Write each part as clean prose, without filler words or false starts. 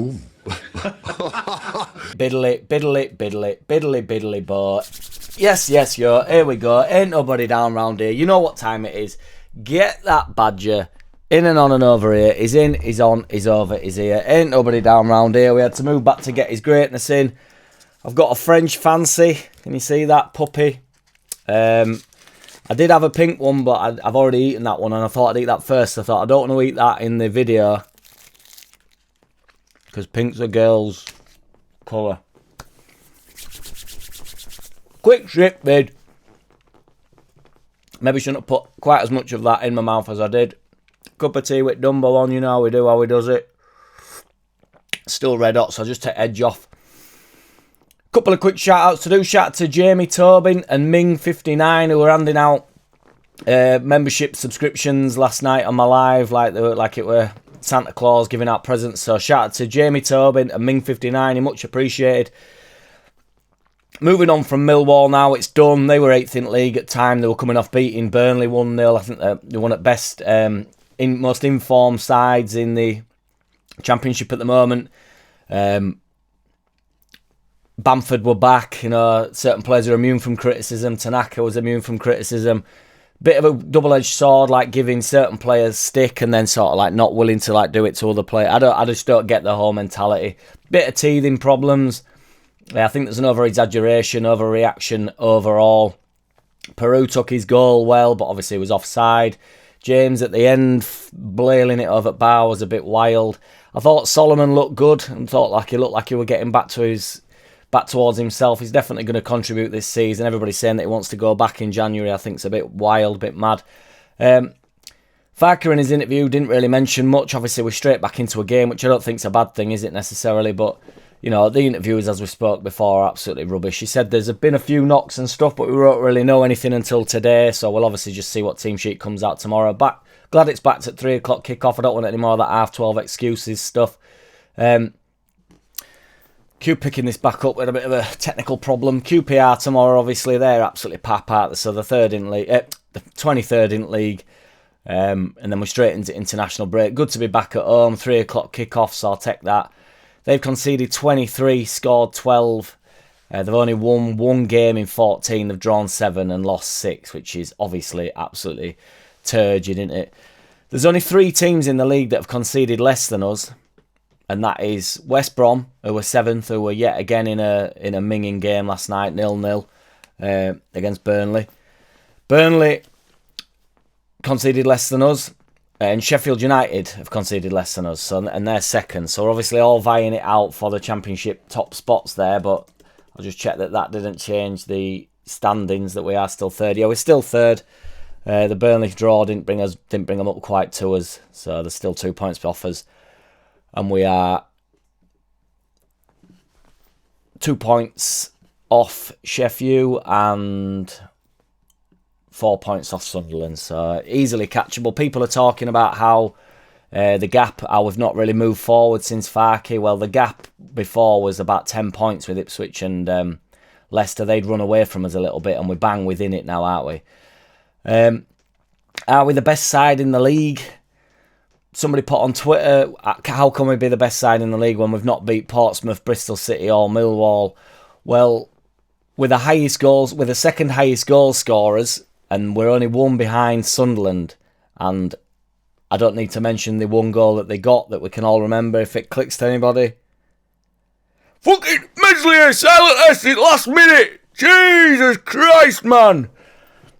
Boom. Biddly, biddly, biddly, biddly, biddly, but yes, yo, here we go. Ain't nobody down round here. You know what time it is. Get that badger in and on and over here. He's in, he's on, he's over, he's here. Ain't nobody down round here. We had to move back to get his greatness in. I've got a French fancy. Can you see that puppy? I did have a pink one, but I've already eaten that one, and I thought I'd eat that first. I thought I don't want to eat that in the video because pink's a girl's colour. Quick strip vid. Maybe shouldn't have put quite as much of that in my mouth as I did. Cup of tea with Dumbo on, you know how we do, how he does it. Still red hot, so I'll just take edge off. Couple of quick shout outs to do. Shout out to Jamie Tobin and Ming59 who were handing out membership subscriptions last night on my live, like it were Santa Claus giving out presents. So shout out to Jamie Tobin and Ming59, much appreciated. Moving on from Millwall now, it's done. They were 8th in league at time. They were coming off beating Burnley 1-0. I think they won at best, most informed sides in the Championship at the moment. Bamford were back, you know, certain players are immune from criticism. Tanaka was immune from criticism. Bit of a double-edged sword, like giving certain players stick and then sort of like not willing to like do it to other players. I just don't get the whole mentality. Bit of teething problems. I think there's an over-exaggeration, overreaction overall. Peru took his goal well, but obviously he was offside. James at the end, blailing it over at bar was a bit wild. I thought Solomon looked good and thought like he looked like he were getting back towards himself. He's definitely going to contribute this season. Everybody's saying that he wants to go back in January. I think it's a bit wild, a bit mad. Farker in his interview didn't really mention much. Obviously, we're straight back into a game, which I don't think is a bad thing, is it necessarily? But, you know, the interviews, as we spoke before, are absolutely rubbish. He said there's been a few knocks and stuff, but we won't really know anything until today. So we'll obviously just see what team sheet comes out tomorrow. Glad it's back at 3 o'clock kickoff. I don't want any more of that 12:30 excuses stuff. Q picking this back up with a bit of a technical problem. QPR tomorrow, obviously, they're absolutely pap out. So the 23rd in league. And then we're straight into international break. Good to be back at home. 3 o'clock kickoff, so I'll take that. They've conceded 23, scored 12. They've only won one game in 14. They've drawn 7 and lost 6, which is obviously absolutely turgid, isn't it? There's only 3 teams in the league that have conceded less than us. And that is West Brom, who were 7th, who were yet again in a minging game last night, 0-0 against Burnley. Burnley conceded less than us, and Sheffield United have conceded less than us, and they're 2nd. So we're obviously all vying it out for the Championship top spots there, but I'll just check that didn't change the standings, that we are still 3rd. Yeah, we're still 3rd. The Burnley draw didn't bring them up quite to us, so there's still 2 points off us. And we are 2 points off Sheffield and 4 points off Sunderland. So easily catchable. People are talking about how the gap, how we've not really moved forward since Farke. Well, the gap before was about 10 points with Ipswich and Leicester. They'd run away from us a little bit and we're bang within it now, aren't we? Are we the best side in the league? Somebody put on Twitter, how can we be the best side in the league when we've not beat Portsmouth, Bristol City or Millwall? Well, with the second highest goal scorers, and we're only 1 behind Sunderland, and I don't need to mention the 1 goal that they got that we can all remember if it clicks to anybody. Fucking Meslier, silent exit, last minute! Jesus Christ, man!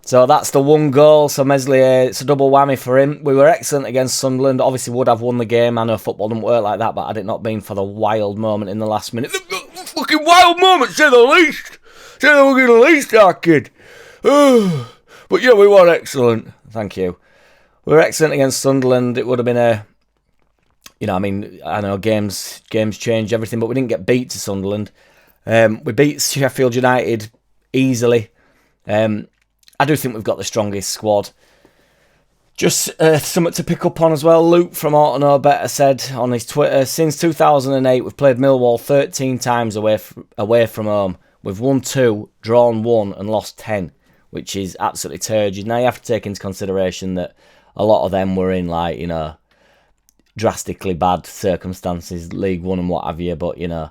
So that's the 1 goal. So Meslier, it's a double whammy for him. We were excellent against Sunderland. Obviously would have won the game. I know football doesn't work like that, but had it not been for the wild moment in the last minute. The fucking wild moment, say the least. Say the fucking least, our kid. But yeah, we were excellent. Thank you. We were excellent against Sunderland. It would have been a... You know, I mean, I know games change everything, but we didn't get beat to Sunderland. We beat Sheffield United easily. I do think we've got the strongest squad. Just something to pick up on as well. Luke from Ought to Know Better said on his Twitter, since 2008, we've played Millwall 13 times away from home. We've won 2, drawn 1 and lost 10, which is absolutely turgid. Now you have to take into consideration that a lot of them were in, like, you know, drastically bad circumstances, League One and what have you, but, you know,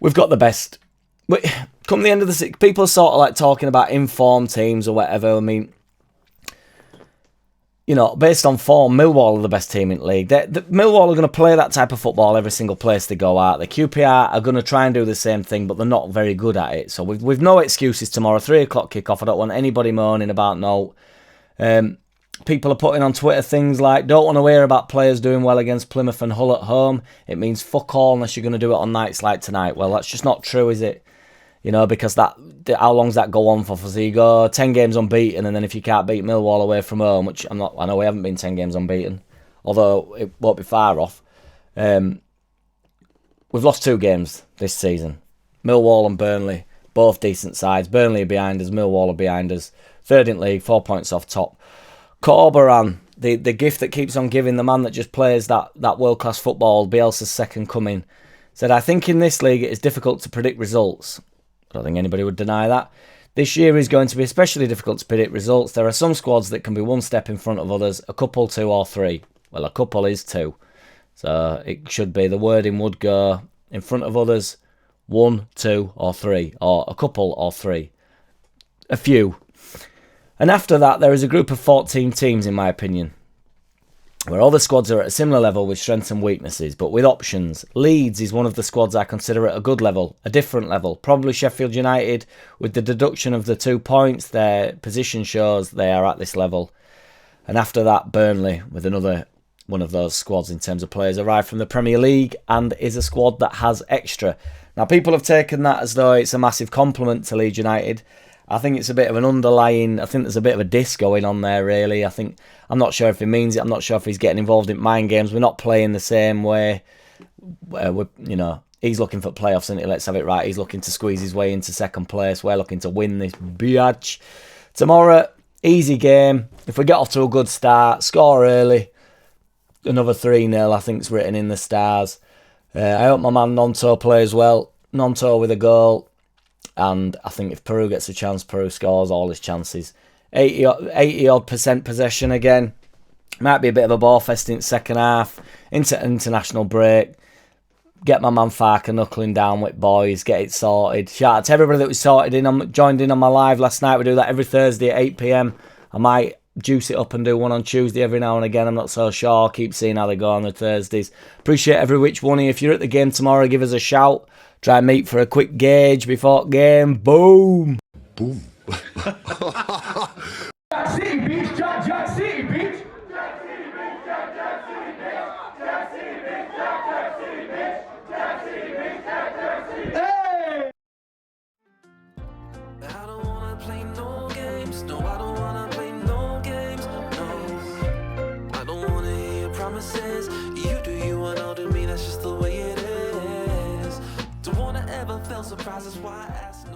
we've got the best. Come the end of the season, people are sort of like talking about informed teams or whatever. I mean, you know, based on form, Millwall are the best team in the league. Millwall are going to play that type of football every single place they go out. The QPR are going to try and do the same thing, but they're not very good at it. So we've no excuses tomorrow. 3 o'clock kickoff. I don't want anybody moaning about no. People are putting on Twitter things like, don't want to hear about players doing well against Plymouth and Hull at home. It means fuck all unless you're going to do it on nights like tonight. Well, that's just not true, is it? You know, because how long's that go on for? So you go 10 games unbeaten, and then if you can't beat Millwall away from home, which I know we haven't been 10 games unbeaten, although it won't be far off. We've lost 2 games this season. Millwall and Burnley, both decent sides. Burnley are behind us, Millwall are behind us. 3rd in league, 4 points off top. Corberan, the gift that keeps on giving, the man that just plays that world-class football, Bielsa's second coming, said, I think in this league it is difficult to predict results. I don't think anybody would deny that. This year is going to be especially difficult to predict results. There are some squads that can be one step in front of others, a couple, 2 or 3. Well, a couple is 2. So it should be, the wording would go in front of others, 1, 2 or 3, or a couple or 3. A few. And after that, there is a group of 14 teams, in my opinion, where all the squads are at a similar level with strengths and weaknesses, but with options. Leeds is one of the squads I consider at a good level, a different level. Probably Sheffield United, with the deduction of the 2 points, their position shows they are at this level. And after that, Burnley, with another one of those squads in terms of players, arrived from the Premier League and is a squad that has extra. Now, people have taken that as though it's a massive compliment to Leeds United. I think it's a bit of an underlying, I think there's a bit of a diss going on there, really. I'm not sure if he means it. I'm not sure if he's getting involved in mind games. We're not playing the same way. He's looking for playoffs, and let's have it right. He's looking to squeeze his way into second place. We're looking to win this biatch. Tomorrow, easy game. If we get off to a good start, score early, another 3-0, I think it's written in the stars. I hope my man Nonto plays well. Nonto with a goal. And I think if Peru gets a chance, Peru scores all his chances. 80-odd% possession again. Might be a bit of a ball fest in the second half. Into international break. Get my man Farker knuckling down with boys. Get it sorted. Shout out to everybody that was joined in on my live last night. We do that every Thursday at 8 PM. I might juice it up and do one on Tuesday every now and again. I'm not so sure. Keep seeing how they go on the Thursdays. Appreciate every which one of you. If you're at the game tomorrow, give us a shout. Try and meet for a quick gauge before game. Boom. Boom. JackCity, bitch. JackCity, bitch. Hey! I don't wanna play no games. No, I don't wanna play no games. No, I don't wanna hear promises. You do you and I'll do me. That's just the way it is. Don't wanna ever feel surprised. That's why I ask.